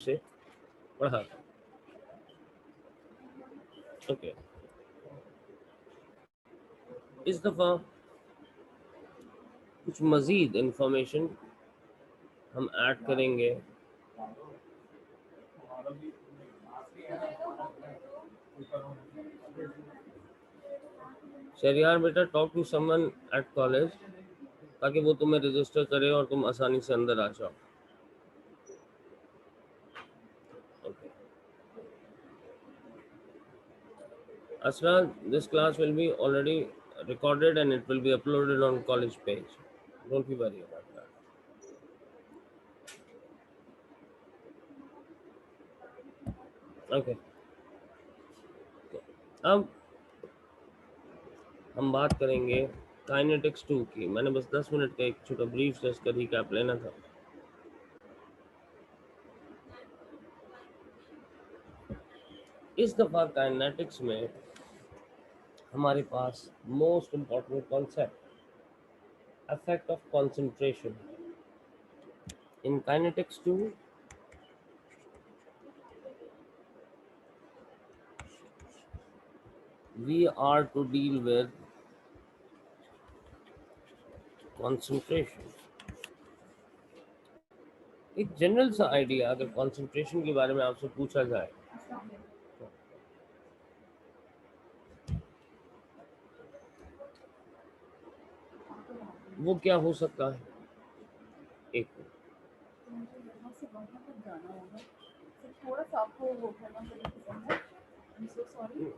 से पढ़ा था। ओके, इस दफ़ा कुछ मज़ीद इंफॉर्मेशन हम ऐड करेंगे। शरियार बेटा, talk to someone at college, ताकि वो तुम्हें रजिस्टर करे और तुम आसानी से अंदर आ जाओ। Okay Asra, this class will be already recorded and it will be uploaded on college page. Don't be worried about that. Okay. अब हम बात करेंगे काइनेटिक्स 2 की। मैंने बस 10 मिनट का एक छोटा ब्रीफ जस्ट का रिकैप लेना था। इस दफ़ा काइनेटिक्स में हमारे पास most important concept effect of concentration. In kinetics 2, we are to deal with concentration. एक जनरल सा आइडिया अगर कंसंट्रेशन के बारे में आपसे पूछा जाए, वो क्या हो सकता है? एक थोड़ा सा आपको वो करना पड़ेगा। I am so sorry.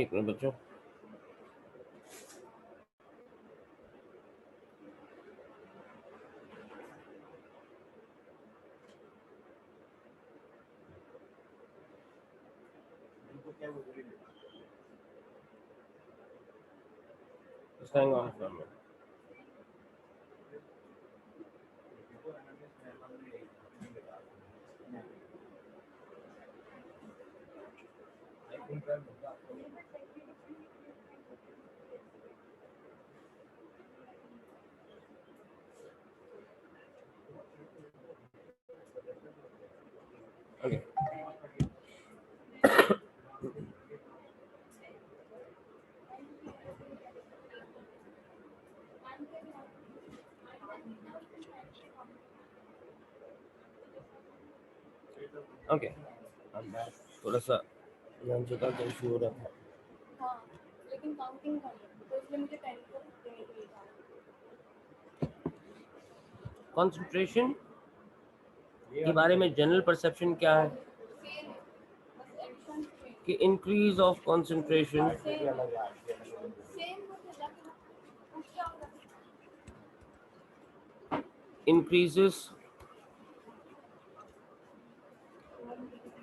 एक मिनट बच्चों, just hang on for a minute. Okay. Okay, थोड़ा सा लंच का इशू हो रहा था। हाँ, लेकिन काउंटिंग कर लो तो इसलिए मुझे 10 को देने के लिए था। कंसंट्रेशन के बारे में जनरल परसेप्शन क्या है सेम है, बस एडिशन सेम कि इंक्रीज ऑफ कंसंट्रेशन सेम मुझे जाके पूछ क्या होगा। increases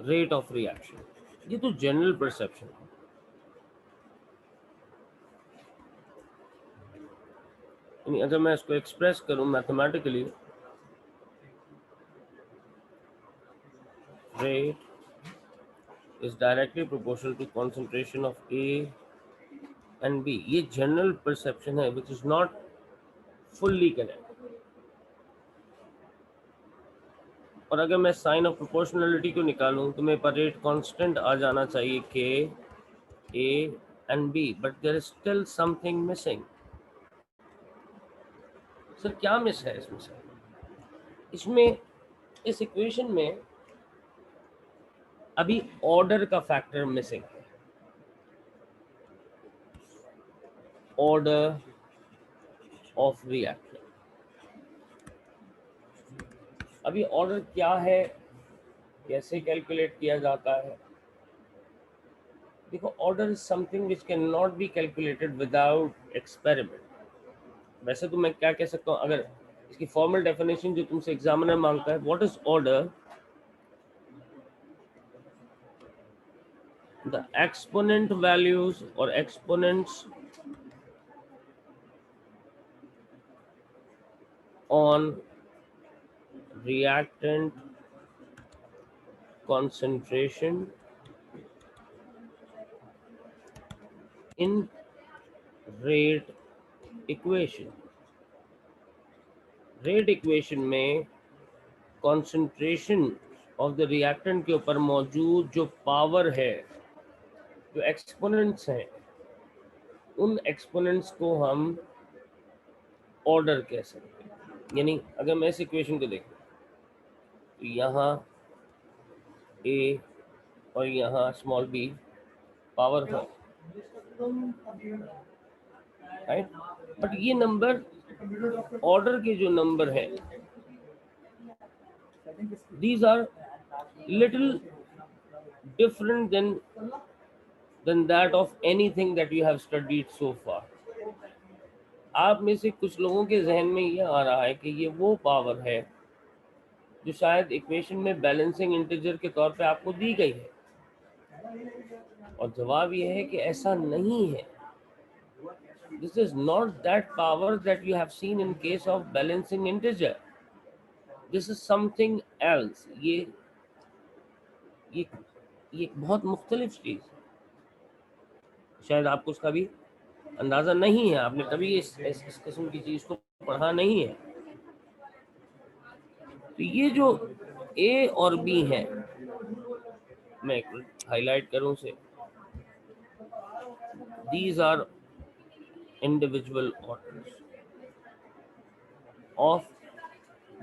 rate of reaction। ये तो जनरल परसेप्शन है। यानी अगर मैं इसको एक्सप्रेस करूं mathematically, rate is directly proportional to concentration of A and B। ये जनरल परसेप्शन है which is not fully correct। और अगर मैं साइन ऑफ प्रोपोर्शनलिटी को निकालूं तो मेरे पास रेट कांस्टेंट आ जाना चाहिए K, A and B, but there is still something missing। Sir क्या मिस है इसमें? सर इसमें इस इक्वेशन में अभी ऑर्डर का फैक्टर मिसिंग है। Order of reaction. अभी ऑर्डर क्या है, कैसे कैलकुलेट किया जाता है? देखो, order is something which can not be calculated without experiment. वैसे तो मैं क्या कह सकता हूँ, अगर इसकी फॉर्मल डेफिनेशन जो तुमसे एग्जामिनर मांगता है, what is order? The exponent values और exponents on reactant concentration in rate equation. Rate equation में कंसंट्रेशन ऑफ द रिएक्टेंट के ऊपर मौजूद जो पावर है, जो एक्सपोनेंट्स हैं, उन एक्सपोनेंट्स को हम ऑर्डर कह सकते हैं। यानी अगर मैं इस इक्वेशन को देखूं तो यहाँ ए और यहाँ स्मॉल बी पावर है, राइट। बट ये नंबर ऑर्डर के जो नंबर हैं, these are little different than that of anything that you have studied so far. आप में से कुछ लोगों के जहन में ये आ रहा है कि ये वो पावर है जो शायद इक्वेशन में बैलेंसिंग इंटीजर के तौर पे आपको दी गई है, और जवाब ये है कि ऐसा नहीं है। This is not that power that you have seen in case of balancing integer. This is something else. ये एक बहुत मुख्तलिफ चीज, शायद आपको उसका भी अंदाजा नहीं है, आपने कभी इस किस्म की चीज को पढ़ा नहीं है। तो ये जो ए और बी है, मैं हाईलाइट करूं से, these are individual orders of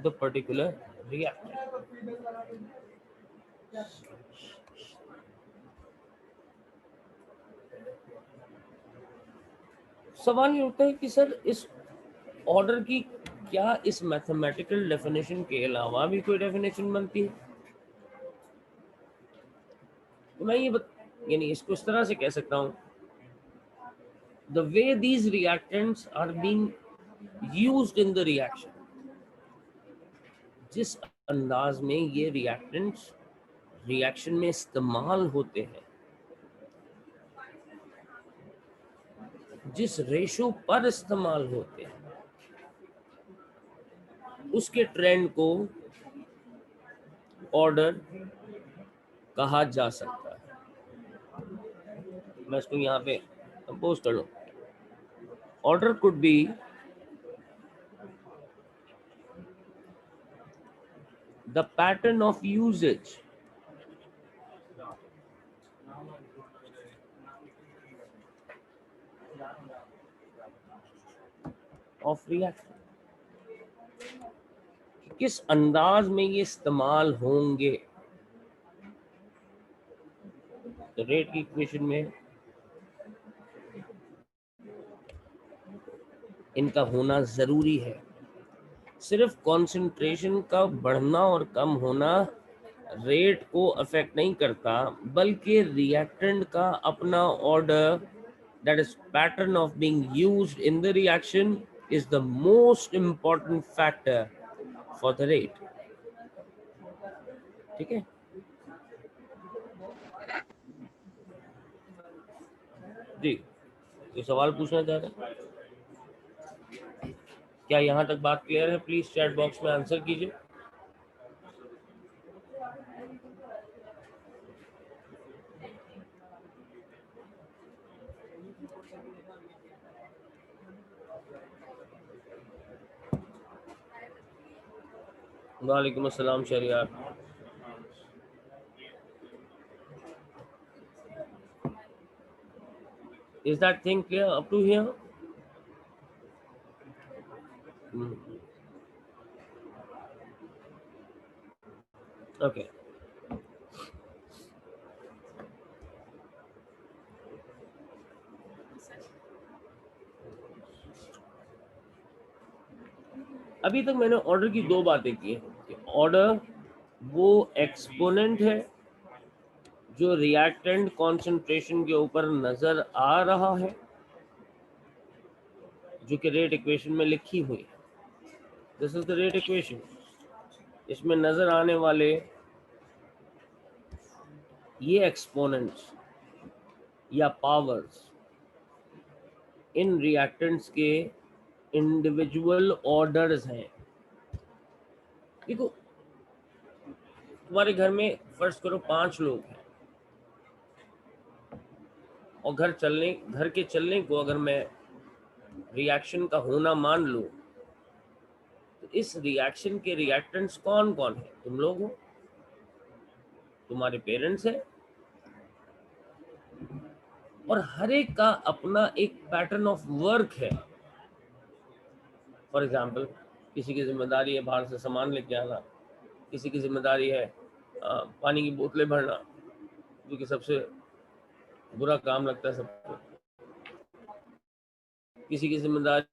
the particular reactant. सवाल ये उठता है कि सर इस ऑर्डर की क्या इस मैथमेटिकल डेफिनेशन के अलावा भी कोई डेफिनेशन बनती है? तो मैं ये यानी इसको इस तरह से कह सकता हूँ, the way these reactants are being used in the reaction, जिस अंदाज में ये रिएक्टेंट्स रिएक्शन में इस्तेमाल होते हैं, जिस रेशो पर इस्तेमाल होते हैं, उसके ट्रेंड को ऑर्डर कहा जा सकता है। मैं इसको यहाँ पे कंपोज कर लूं। Order could be the pattern of usages of reaction, किस अंदाज में ये इस्तेमाल होंगे। तो रेट की इक्वेशन में इनका होना जरूरी है। सिर्फ कंसंट्रेशन का बढ़ना और कम होना रेट को अफेक्ट नहीं करता, बल्कि रिएक्टेंट का अपना order, that is pattern of being used in the reaction, is the most important factor for the rate. ठीक है, जी कोई सवाल पूछना चाह रहे हैं? क्या यहाँ तक बात क्लियर है? प्लीज चैट बॉक्स में आंसर कीजिए। वालेकुम अस्सलाम Shahryar. Is that thing clear up to here? Okay. अभी तक मैंने ऑर्डर की दो बातें की हैं। ऑर्डर वो एक्सपोनेंट है जो रिएक्टेंट कंसंट्रेशन के ऊपर नजर आ रहा है, जो कि रेट इक्वेशन में लिखी हुई है। This is the rate equation. इसमें नजर आने वाले ये एक्सपोनेंट्स या पावर्स इन रिएक्टेंट्स के इंडिविजुअल ऑर्डर्स हैं। देखो, तुम्हारे घर में फर्स्ट करो 5 लोग हैं और घर के चलने को अगर मैं रिएक्शन का होना मान लूं, तो इस रिएक्शन के रिएक्टेंट्स कौन कौन है? तुम लोग हो, तुम्हारे पेरेंट्स है, और हर एक का अपना एक पैटर्न ऑफ वर्क है। फॉर एग्जाम्पल, किसी की जिम्मेदारी है बाहर से सामान लेके आना, किसी की जिम्मेदारी है पानी की बोतलें भरना, जो कि सबसे बुरा काम लगता है सबको। किसी की जिम्मेदारी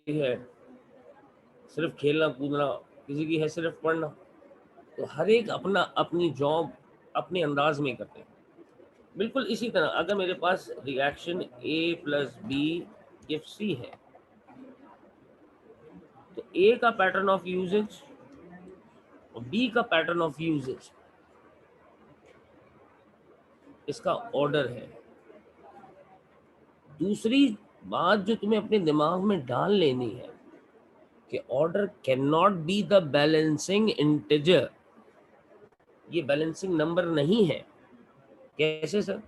है सिर्फ खेलना कूदना, किसी की है सिर्फ पढ़ना। तो हर एक अपना अपनी जॉब अपने अंदाज में करते हैं। बिल्कुल इसी तरह अगर मेरे पास reaction A plus B give C है, तो A का पैटर्न ऑफ यूजेज और B का पैटर्न ऑफ यूजेज, इसका ऑर्डर है। दूसरी बात जो तुम्हें अपने दिमाग में डाल लेनी है कि order can not be the balancing integer. ये बैलेंसिंग नंबर नहीं है। कैसे सर?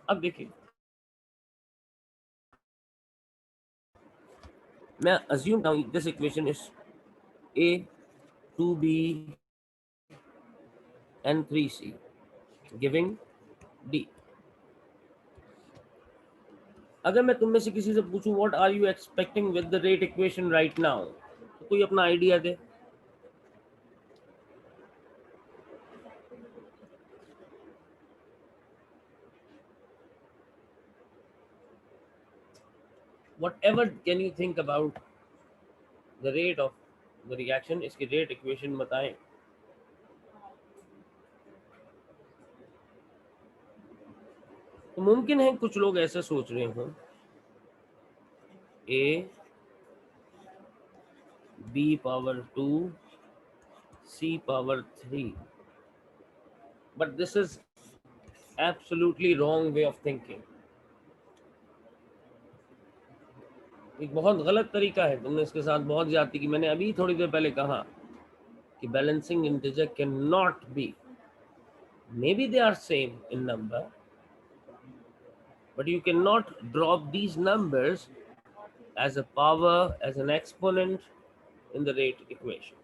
अब देखिए, मैं assume this equation is A 2B and 3C giving D। अगर मैं तुम में से किसी से पूछूं what are you expecting with the rate equation right now, तो कोई अपना आइडिया दे। Whatever can you think about the rate of the reaction, इसकी रेट इक्वेशन बताएं। तो मुमकिन है कुछ लोग ऐसा सोच रहे हों, A B power 2 C power 3, but this is absolutely wrong way of thinking। एक बहुत गलत तरीका है, तुमने इसके साथ बहुत ज्यादती की। मैंने अभी थोड़ी देर पहले कहा कि balancing integer can not be, maybe they are same in number, but you cannot drop these numbers as a power, as an exponent in the rate equation।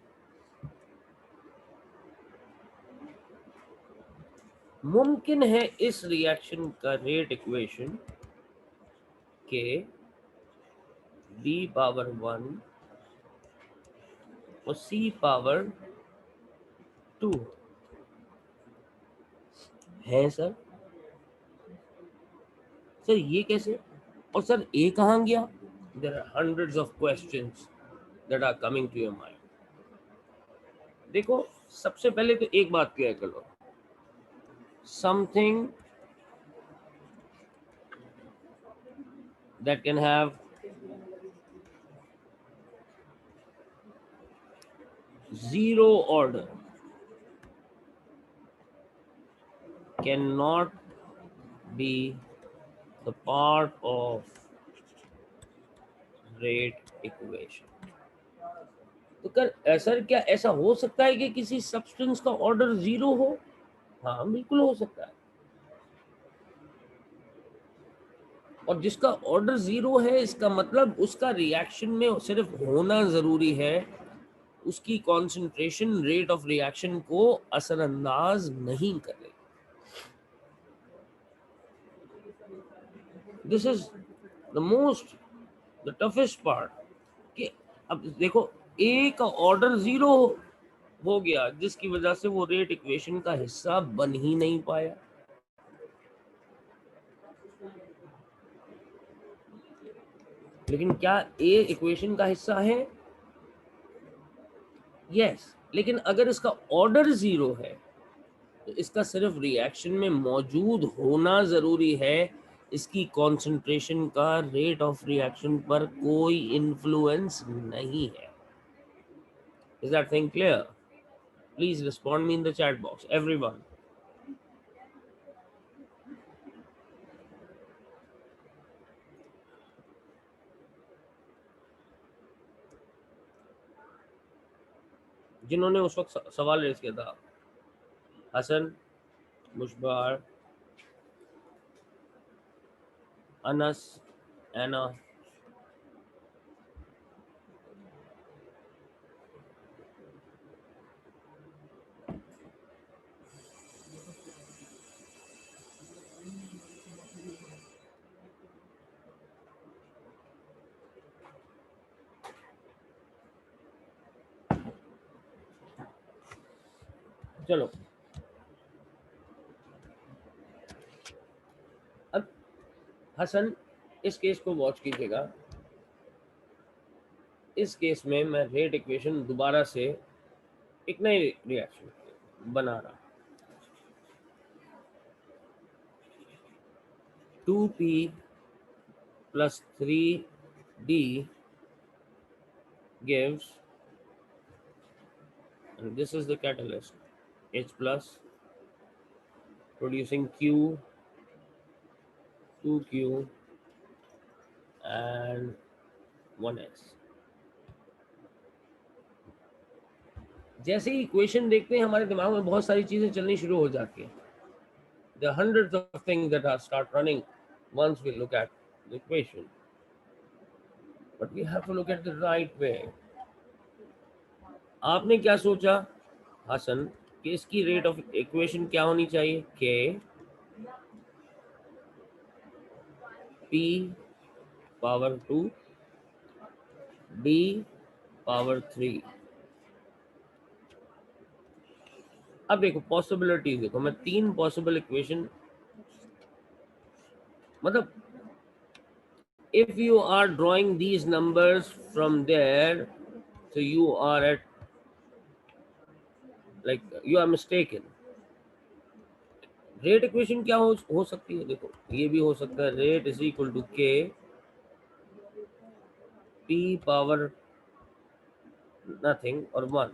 मुमकिन है इस रिएक्शन का रेट इक्वेशन के B power 1 और C power 2 है sir. Sir ये कैसे? और सर A कहाँ गया? There are hundreds of questions that are coming to your mind। देखो, सबसे पहले तो एक बात क्लियर कर लो, something that can have zero order cannot be the part of rate equation। तो कर सर क्या ऐसा हो सकता है कि किसी सब्सटेंस का ऑर्डर जीरो हो? हाँ बिल्कुल हो सकता है। और जिसका ऑर्डर जीरो है, इसका मतलब उसका रिएक्शन में सिर्फ होना जरूरी है, उसकी कंसंट्रेशन रेट ऑफ रिएक्शन को असरअंदाज नहीं करे। This is the most the toughest part कि अब देखो, ए का ऑर्डर जीरो हो गया, जिसकी वजह से वो रेट इक्वेशन का हिस्सा बन ही नहीं पाया। लेकिन क्या ए इक्वेशन का हिस्सा है? यस। लेकिन अगर इसका ऑर्डर जीरो है, तो इसका सिर्फ रिएक्शन में मौजूद होना जरूरी है, इसकी कंसंट्रेशन का रेट ऑफ रिएक्शन पर कोई इन्फ्लुएंस नहीं है। Is that thing clear? Please respond me in the chat box everyone. जिन्होंने उस वक्त सवाल रेज किया था, हसन, मुशबार, अनस, एना। चलो, अब हसन इस केस को वॉच कीजिएगा। इस केस में मैं रेट इक्वेशन दोबारा से एक नई रिएक्शन बना रहा। 2p plus 3d gives, and this is the catalyst, H plus producing Q, 2Q and 1s। जैसे ही इक्वेशन देखते हैं हमारे दिमाग में बहुत सारी चीजें चलनी शुरू हो जाती हैं। There are hundreds of things that are start running once we look at the equation, but we have to look at the right way. आपने क्या सोचा हसन कि इसकी रेट ऑफ इक्वेशन क्या होनी चाहिए? के पी पावर 2 डी पावर 3। अब देखो पॉसिबिलिटीज, देखो मैं 3 पॉसिबल इक्वेशन, मतलब if you are drawing these numbers from there, so you are at, like you are mistaken। Rate equation क्या हो सकती है? देखो ये भी हो सकता है, रेट इज इक्वल टू के पी पावर नथिंग और 1।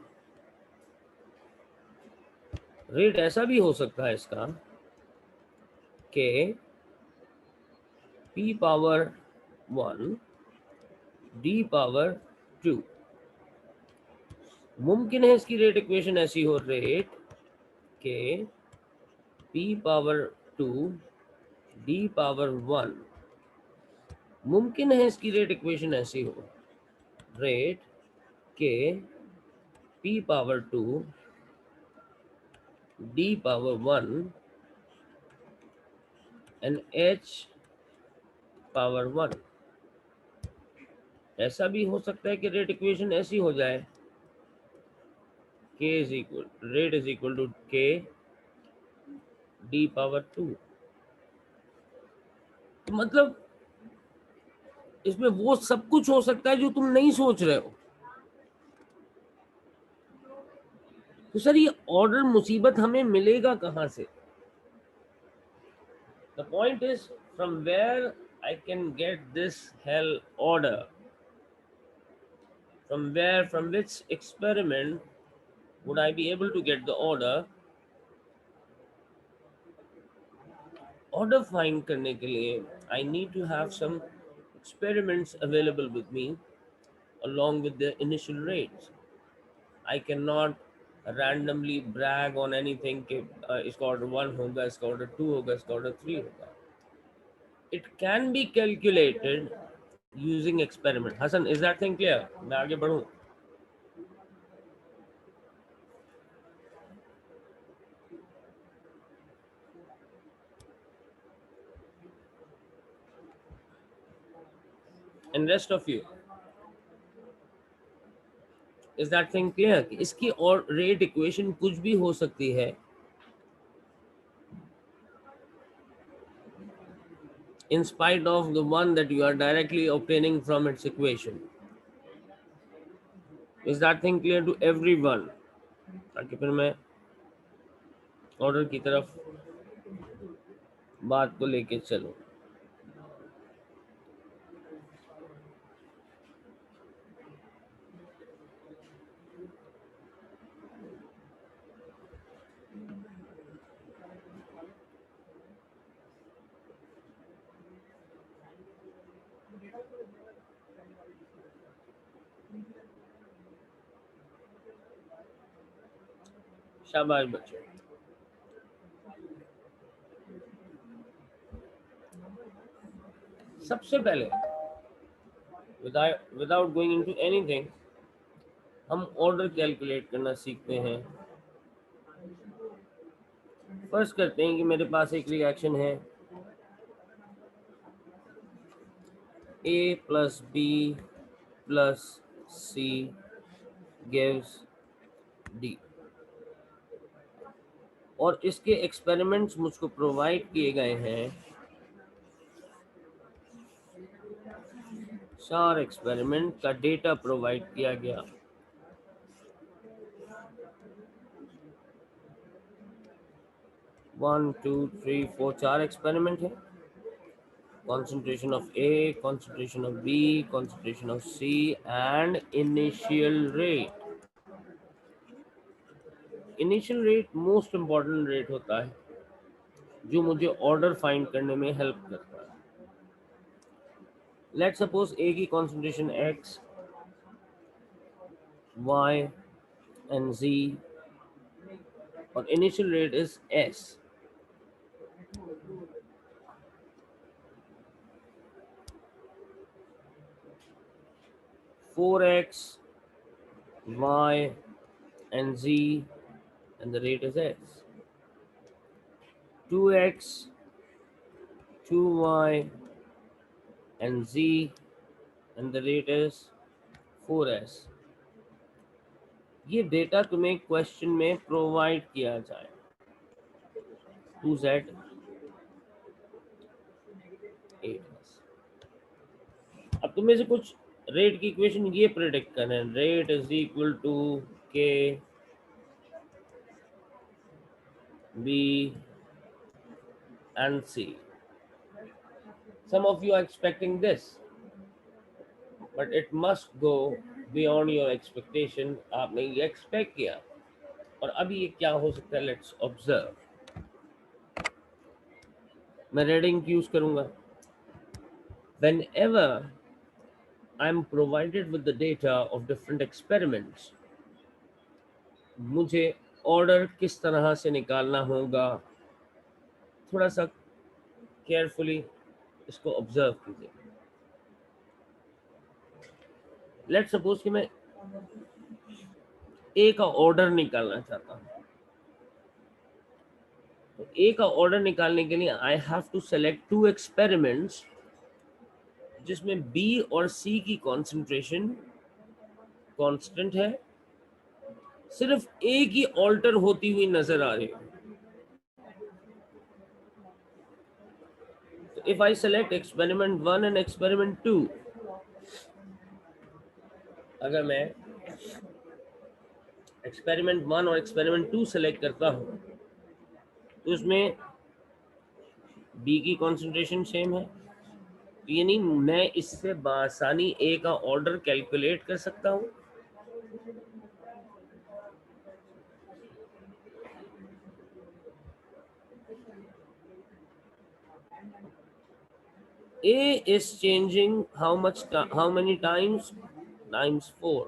रेट ऐसा भी हो सकता है इसका के पी पावर 1 डी पावर 2। मुमकिन है इसकी रेट इक्वेशन ऐसी हो, रेट के पी पावर 2 डी पावर 1। मुमकिन है इसकी रेट इक्वेशन ऐसी हो, रेट के P power 2 D power 1 and H power 1। ऐसा भी हो सकता है कि रेट इक्वेशन ऐसी हो जाए, k is equal, rate is equal to k D power 2। मतलब इसमें वो सब कुछ हो सकता है जो तुम नहीं सोच रहे हो। तो सर ये ऑर्डर मुसीबत हमें मिलेगा कहां से? The point is from where I can get this hell order, from where, from which experiment would I be able to get the order? Order find करने के लिए I need to have some experiments available with me along with the initial rates. I cannot randomly brag on anything कि इसका order 1 होगा, इसका order 2 होगा, इसका order 3 होगा। It can be calculated using experiment. Hasan, is that thing clear? मैं आगे बढ़ूं? And rest of you, is that thing clear? कि इसकी और रेट इक्वेशन कुछ भी हो सकती है, in spite of the one that you are directly obtaining from its equation. Is that thing clear to everyone? ताकि फिर मैं ऑर्डर की तरफ बात को लेके चलूं। शाबाश बच्चों। सबसे पहले विदाउट गोइंग इनटू एनीथिंग हम ऑर्डर कैलकुलेट करना सीखते हैं। फर्स्ट करते हैं कि मेरे पास एक रिएक्शन है A plus B plus C gives D, और इसके एक्सपेरिमेंट्स मुझको प्रोवाइड किए गए हैं। 4 एक्सपेरिमेंट का डेटा प्रोवाइड किया गया। One two three four 4 experiment है। concentration of A, concentration of B, concentration of C and initial rate। Initial rate most important rate होता है जो मुझे ऑर्डर फाइंड करने में हेल्प करता है। लेट सपोज ए की concentration X, Y and Z और initial rate is S। Four x Y and Z and the rate is S। 2x 2y and Z and the rate is 4S। ये data तुम्हें question में provide किया जाए। 2Z 8S। अब तुम्हें से कुछ रेट की इक्वेशन ये प्रेडिक्ट करना है, rate is equal to k B and C. Some of you are expecting this but it must go beyond your expectation. आपने ये एक्सपेक्ट किया और अभी ये क्या हो सकता है, लेट्स ऑब्जर्व। मैं रीडिंग यूज करूंगा। Whenever I am provided with the data of different experiments, मुझे ऑर्डर किस तरह से निकालना होगा, थोड़ा सा केयरफुली इसको ऑब्जर्व कीजिए। लेट सपोज कि मैं ए का ऑर्डर निकालना चाहता हूँ। तो ए का ऑर्डर निकालने के लिए I have to select 2 experiments जिसमें बी और सी की कॉन्सेंट्रेशन कांस्टेंट है, सिर्फ ए की ऑल्टर होती हुई नजर आ रही है। तो if I select experiment 1 and experiment 2, अगर मैं एक्सपेरिमेंट 1 और एक्सपेरिमेंट 2 सेलेक्ट करता हूं तो उसमें बी की कॉन्सेंट्रेशन सेम है, यानी मैं इससे बासानी ए का ऑर्डर कैलकुलेट कर सकता हूं। A is changing how many times? Times 4.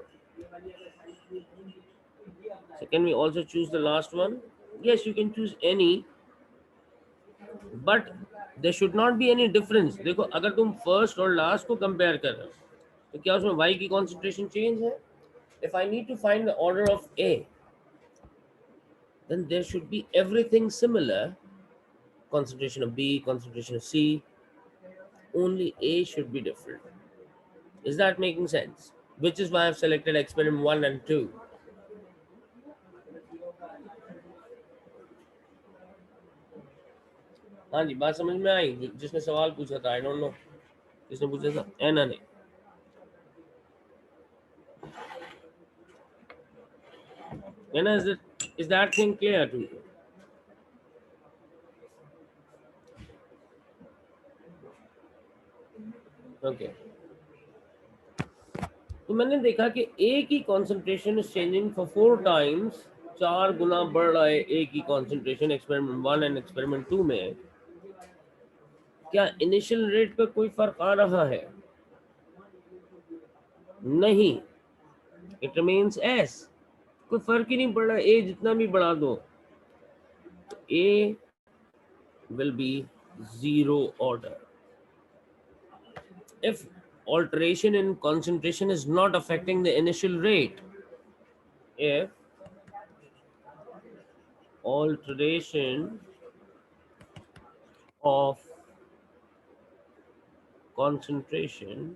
So can we also choose the last one? Yes, you can choose any, but there should not be any difference। देखो अगर तुम फर्स्ट और लास्ट को compare कर रहे हो तो क्या उसमें y की कॉन्सेंट्रेशन चेंज है? If I need to find the order of A, then there should be everything similar. Concentration of B, concentration of C, only A should be different. Is that making sense? Which is why I've selected experiment 1 and 2. हाँ जी, बात समझ में आई? जिसने सवाल पूछा था, I don't know किसने पूछा था, एना ने। एना, is that thing clear to you? Okay. तो मैंने देखा कि ए की concentration is changing for 4 times, 4 गुना बढ़ रहा है ए की कॉन्सेंट्रेशन एक्सपेरिमेंट 1 एंड एक्सपेरिमेंट 2 में। क्या इनिशियल रेट पे कोई फर्क आ रहा है? नहीं, इट रिमेन्स एस। कोई फर्क ही नहीं पड़ रहा, ए जितना भी बढ़ा दो तो ए will be zero order if alteration in concentration is not affecting the initial rate. If alteration of concentration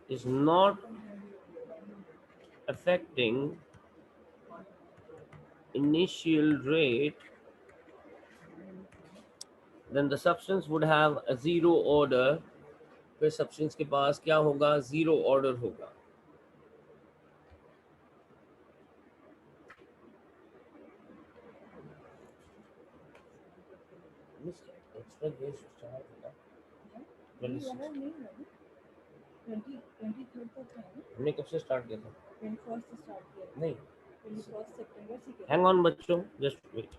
is not affecting initial rate, then the substance would have a zero order. फिर substance के पास क्या होगा? Zero order होगा. Extra guess start होगा हमने कब से start किया था? 21st से स्टार्ट किया था। नहीं, 21st सितंबर से किया। हैंग ऑन बच्चों, just wait.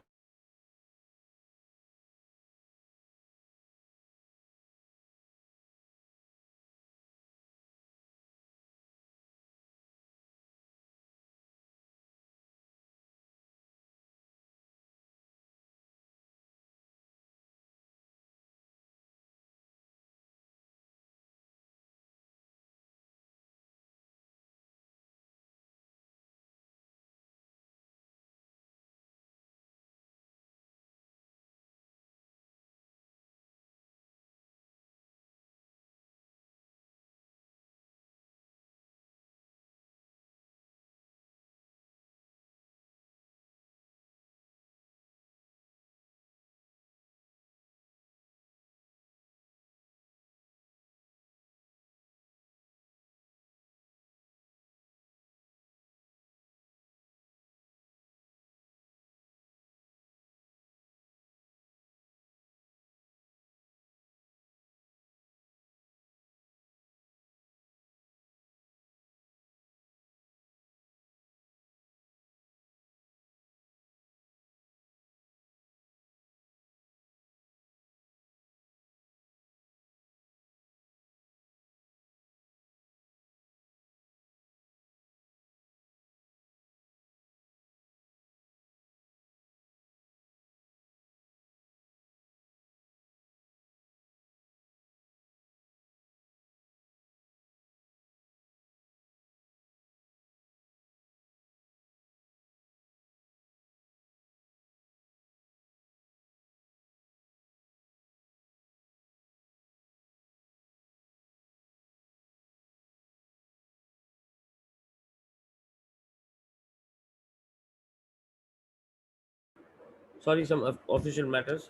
Sorry, some official matters.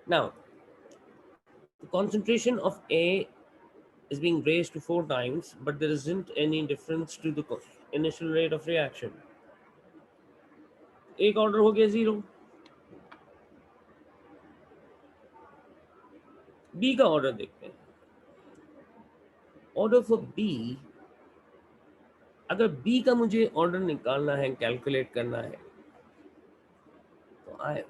Now, the concentration of A is being raised to 4 times, but there isn't any difference to the initial rate of reaction. एक order हो गया 0. B का order देखते हैं. Order for B, अगर B का मुझे order निकालना है, कैलकुलेट करना है, तो I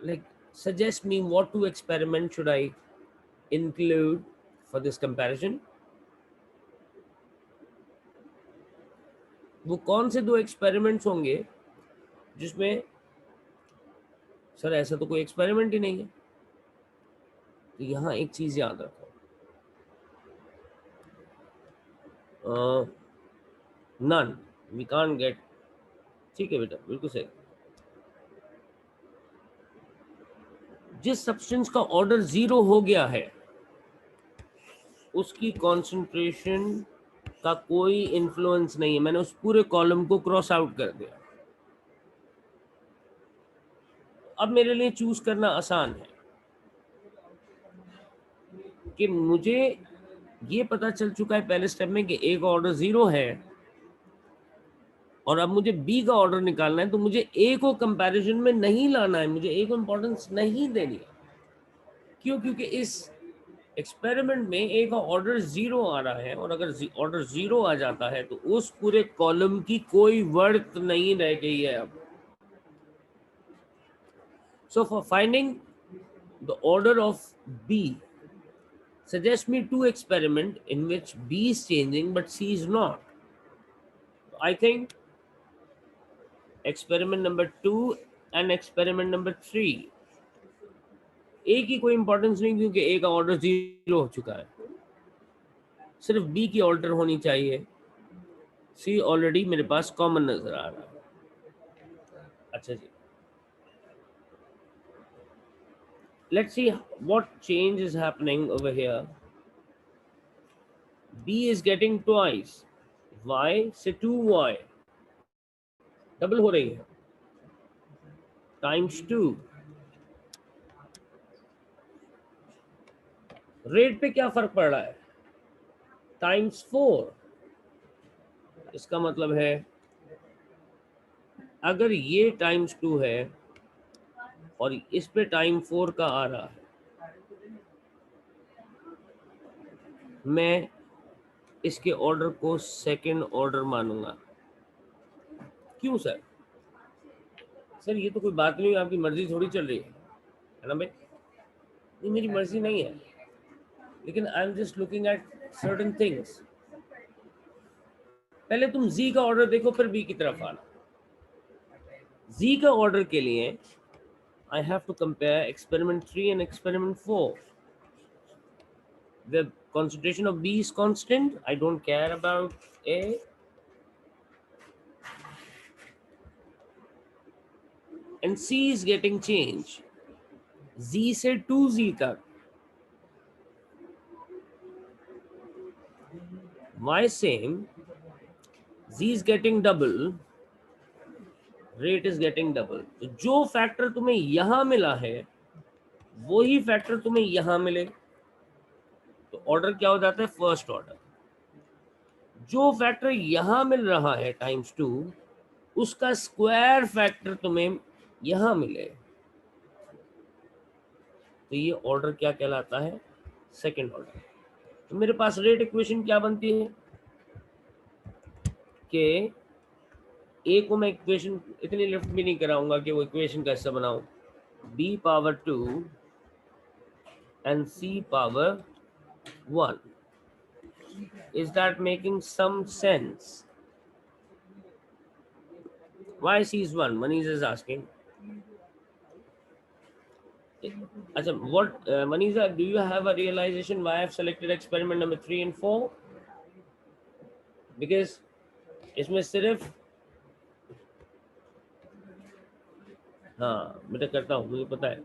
like suggest me what to experiment should I include for this comparison. वो कौन से 2 एक्सपेरिमेंट्स होंगे जिसमें सर ऐसा तो कोई एक्सपेरिमेंट ही नहीं है? तो यहाँ एक चीज याद रखो, नन वी कांट गेट. ठीक है बेटा, बिल्कुल सही. जिस सब्सटेंस का ऑर्डर 0 हो गया है उसकी कंसंट्रेशन का कोई इन्फ्लुएंस नहीं है. मैंने उस पूरे कॉलम को क्रॉस आउट कर दिया. अब मेरे लिए चूज करना आसान है कि मुझे ये पता चल चुका है पहले स्टेप में कि ए का ऑर्डर 0 है और अब मुझे बी का ऑर्डर निकालना है. तो मुझे ए को कंपैरिजन में नहीं लाना है, मुझे ए को इंपॉर्टेंस नहीं देनी है. क्यों? क्योंकि इस एक्सपेरिमेंट में ए का ऑर्डर 0 आ रहा है और अगर ऑर्डर 0 आ जाता है तो उस पूरे कॉलम की कोई वर्थ नहीं रह गई है अब. So for finding the order of B, suggest me 2 experiment in which B is changing but C is not. I think experiment number 2 and experiment number 3 ए की कोई इंपॉर्टेंस नहीं, क्योंकि ए का ऑर्डर 0 हो चुका है, सिर्फ बी की ऑर्डर होनी चाहिए। सी ऑलरेडी मेरे पास कॉमन नजर आ रहा है। अच्छा जी, let's see what change is happening over here. B is getting twice, y से 2y डबल हो रही है, टाइम्स 2। रेट पे क्या फर्क पड़ रहा है, टाइम्स 4। इसका मतलब है अगर ये टाइम्स 2 है और इस पे टाइम 4 का आ रहा है, मैं इसके ऑर्डर को सेकंड ऑर्डर मानूंगा। क्यों सर? सर ये तो कोई बात नहीं, आपकी मर्जी थोड़ी चल रही है ना भाई? ये मेरी मर्जी नहीं है, लेकिन I am just looking at certain things. पहले तुम जी का ऑर्डर देखो, फिर बी की तरफ आना। जी का ऑर्डर के लिए I have to compare experiment 3 and experiment 4. The concentration of B is constant. I don't care about A. And C is getting change. Z से 2Z तक. Y same. Z is getting double. Rate is getting double. तो जो factor तुम्हें यहां मिला है वही factor तुम्हें यहां मिले, तो ऑर्डर क्या हो जाता है, फर्स्ट ऑर्डर। जो फैक्टर यहां मिल रहा है टाइम्स 2, उसका स्क्वायर फैक्टर तुम्हें यहां मिले, तो ये ऑर्डर क्या कहलाता है, सेकंड ऑर्डर। तो मेरे पास रेट इक्वेशन क्या बनती है कि ए को मैं इक्वेशन इतनी लिफ्ट भी नहीं कराऊंगा कि वो इक्वेशन का हिस्सा बनाऊं, B power 2 and C power 1। Is that making some sense? Why C is 1? Manish is asking. अच्छा, what Manisha, do you have a realization why I've selected experiment number 3 and 4? Because इसमें सिर्फ, हाँ बेटा करता हूँ, मुझे पता है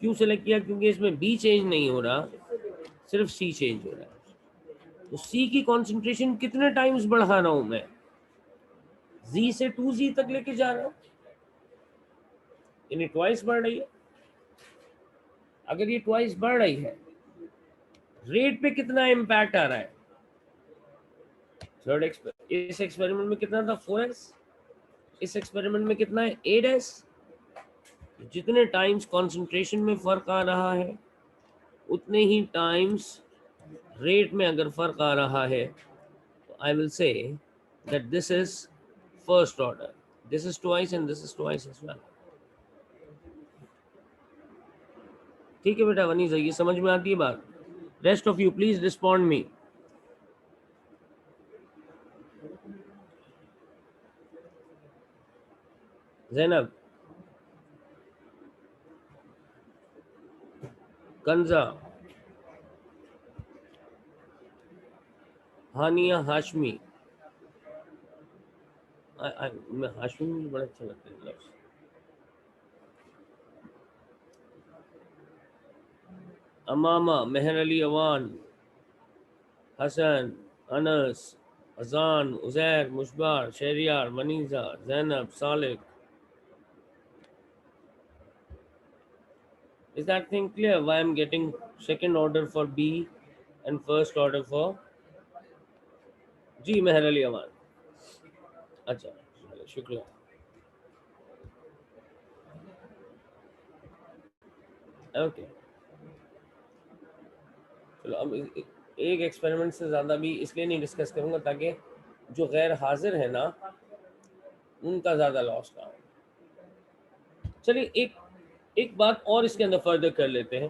क्यों सेलेक्ट किया, क्योंकि इसमें बी चेंज नहीं हो रहा, सिर्फ सी चेंज हो रहा है। तो सी की कंसंट्रेशन कितने टाइम्स बढ़ा रहा हूं मैं, जी से 2Z तक लेके जा रहा हूं, यानी ट्वाइस बढ़ रही है। अगर ये ट्वाइस बढ़ रही है, रेट पे कितना इम्पैक्ट आ रहा है, इस एक्सपेरिमेंट में कितना था 4s, इस एक्सपेरिमेंट में कितना है 8s। जितने टाइम्स कंसंट्रेशन में फर्क आ रहा है उतने ही टाइम्स रेट में अगर फर्क आ रहा है, तो I will say that this is first order, this is twice and this is twice as well. ठीक है बेटा वनीजा, ये समझ में आती है बात? Rest of you please respond me. Zainab, Kanza, Haniya, Hashmi. Hashmi मुझे बड़ा अच्छा लगता है लफ्ज़। अमामा, मेहर अली अवान, हसन, अनस, अजान, Uzair, मुशबार, Shahryar, Maniza, Zainab, Salik. Is that thing clear? Why I'm getting second order for B and first order for जी? मेहर अली अमान, अच्छा शुक्रिया। ओके चलो, अब एक एक्सपेरिमेंट से ज़्यादा भी इसलिए नहीं डिस्कस करूँगा ताकि जो गैर हाजिर है ना उनका ज़्यादा लॉस ना हो। चलिए एक एक बात और इसके अंदर फर्दर कर लेते हैं।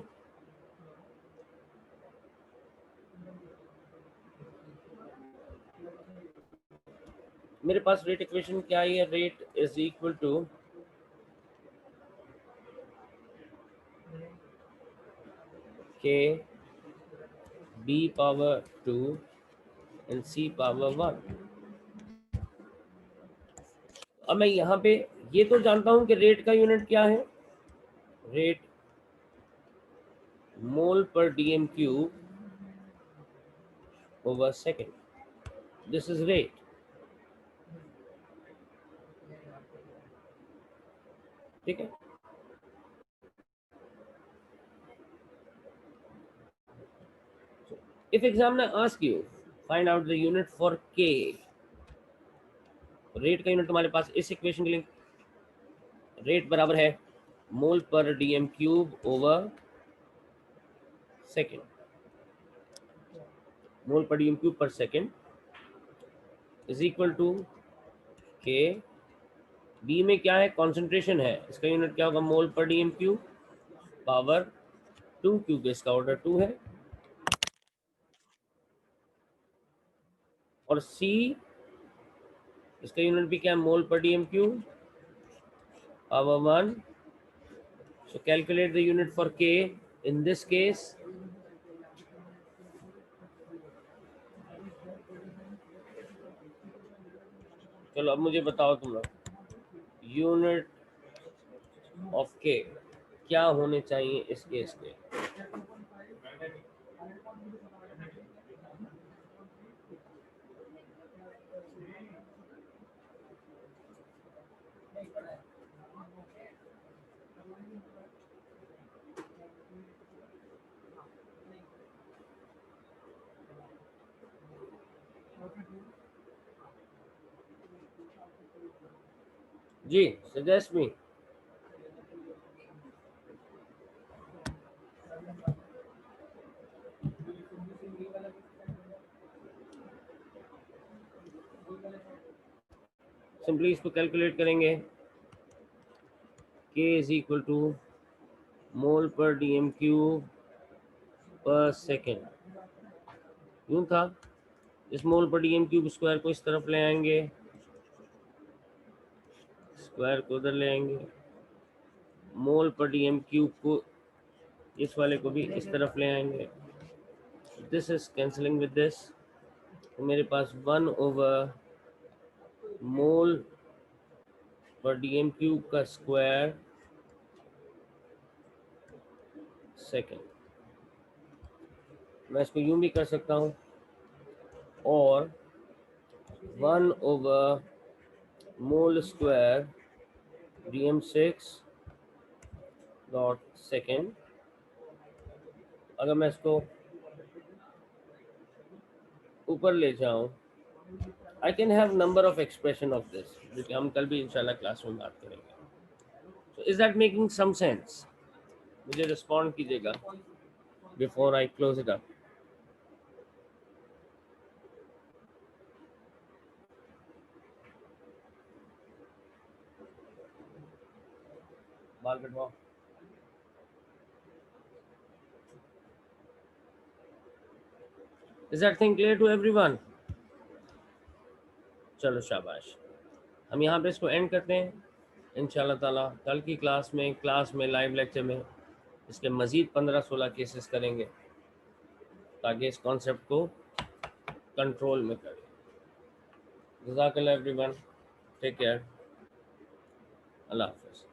मेरे पास रेट इक्वेशन क्या है? Rate is equal to k B power 2 and C power 1। अब मैं यहाँ पे ये तो जानता हूँ कि रेट का यूनिट क्या है, रेट मोल पर DM cube over second, this is rate. ठीक है, if examiner ask you find out the unit for k, rate का यूनिट तुम्हारे पास इस इक्वेशन के लिए रेट बराबर है मोल पर डीएम क्यूब ओवर सेकेंड, मोल पर डीएम क्यूब पर second is equal to k B में क्या है, कॉन्सेंट्रेशन है, इसका यूनिट क्या होगा, मोल पर डीएम क्यूब पावर 2, क्योंकि इसका ऑर्डर 2 है, और सी इसका यूनिट भी क्या है, मोल पर DM cube power 1। So calculate the unit for के इन दिस केस। चलो अब मुझे बताओ तुम लोग, यूनिट ऑफ के क्या होने चाहिए इस केस के? जी सजेस्ट मी। सिंपली इसको कैलकुलेट करेंगे, के इज इक्वल टू मोल पर डीएम क्यूब पर सेकेंड, यूं था, इस मोल पर डीएम क्यूब स्क्वायर को इस तरफ ले आएंगे, स्क्वायर को उधर ले आएंगे, मोल पर डीएम क्यूब को इस वाले को भी इस तरफ ले आएंगे, this is cancelling with this, तो मेरे पास 1 ओवर मोल पर डीएम क्यूब का स्क्वायर सेकेंड, मैं इसको यूं भी कर सकता हूँ, और 1 over mole square dm6 dot second. अगर मैं इसको ऊपर ले जाऊं, I can have number of expression of this, जो कि हम कल भी इंशाल्लाह क्लास में बात करेंगे। So is that making some sense? मुझे रिस्पॉन्ड कीजिएगा before I close it up. बाल कटवाओ। Is that thing clear to everyone? चलो शाबाश, हम यहाँ पे इसको एंड करते हैं। इंशाल्लाह ताला कल की क्लास में लाइव लेक्चर में इसके मज़ीद 15-16 केसेस करेंगे, ताकि इस कॉन्सेप्ट को कंट्रोल में करें। जज़ाकल्लाह एवरीवन, टेक केयर, अल्लाह हाफ़िज़।